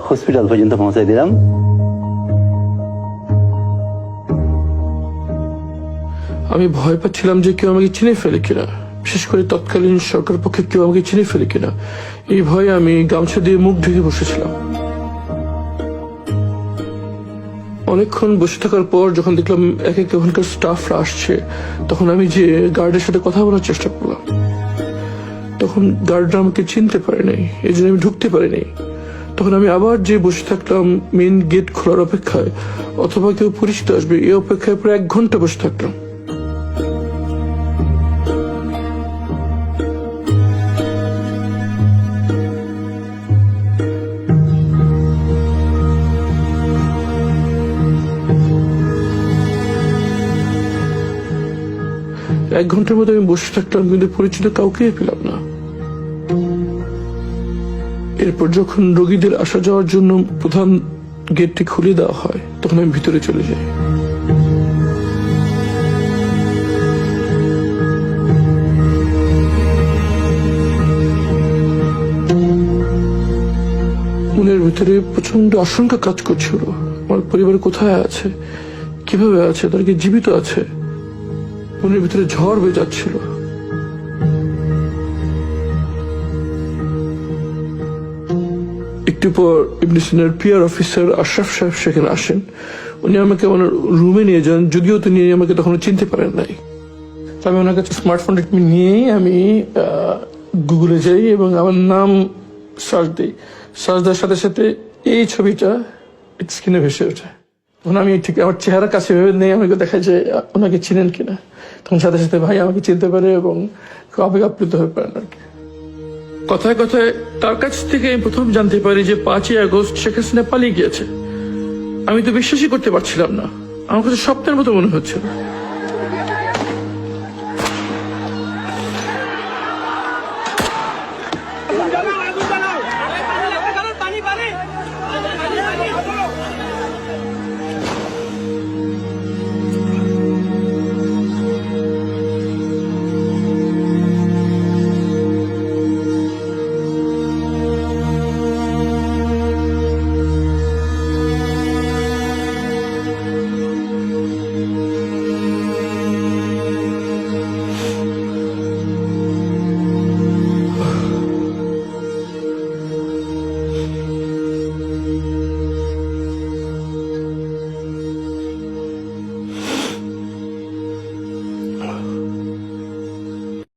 Hospital পর্যন্ত পৌঁছাই দিলাম। আমি ভয় পাচ্ছিলাম যে কেউ আমাকে চিনে ফেলে কিনা, বিশেষ করে তৎকালীন সরকার পক্ষে কেউ আমাকে চিনে ফেলে কিনা। এই ভয়ে আমি গামছা দিয়ে মুখ ঢেকে বসেছিলাম। অনেকক্ষণ বসে থাকার পর যখন দেখলাম এক এক ওখানকার স্টাফরা আসছে, তখন আমি যে গার্ডের সাথে কথা বলার চেষ্টা করলাম। তখন গার্ডরা আমাকে চিনতে পারে নাই, এই জন্য আমি ঢুকতে পারিনি। তখন আমি আবার যে বসে থাকলাম মেন গেট খোলার অপেক্ষায়, অথবা কেউ পরিচিত আসবে এই অপেক্ষায় প্রায় 1 ঘন্টা বসে থাকলাম। এক ঘন্টার মধ্যে আমি বসে থাকলাম, কিন্তু পরিচিত কাউকে পেলাম না। এরপর যখন রোগীদের আসা যাওয়ার জন্য প্রধান গেটটি খুলে দেওয়া হয়, তখন আমি ভিতরে চলে যাই। মনের ভিতরে প্রচন্ড আশঙ্কা কাজ করছিল। আমার পরিবার কোথায় আছে, কিভাবে আছে, তারা কি জীবিত আছে? মনের ভিতরে ঝড় বয়ে যাচ্ছিল। একটু পর ইবনে সিনার পিআর অফিসার আশরাফ সাহেব সেখানে আসেন। উনি আমাকে আমার রুমে নিয়ে যান, যদিও তিনি আমাকে তখন চিনতে পারেন নাই। আমি ওনার কাছে স্মার্টফোনটা নিয়েই আমি গুগলে যাই এবং আমার নাম সার্চ দিই। সার্চ দেওয়ার সাথে সাথে এই ছবিটা স্ক্রিনে ভেসে ওঠে। তখন আমি ঠিক আমার চেহারা কাছে ভেবে নেই, আমাকে দেখা যায় ওনাকে চিনেন কিনা। তখন সাথে সাথে ভাই আমাকে চিনতে পারে এবং খুব আবেগ আপ্লুত হয়ে পারেন আর কি। কথায় কথায় তার কাছ থেকে আমি প্রথম জানতে পারি যে 5ই আগস্ট শেখ হাসিনা পালিয়ে গিয়েছে। আমি তো বিশ্বাসই করতে পারছিলাম না, আমার কাছে স্বপ্নের মতো মনে হচ্ছিল।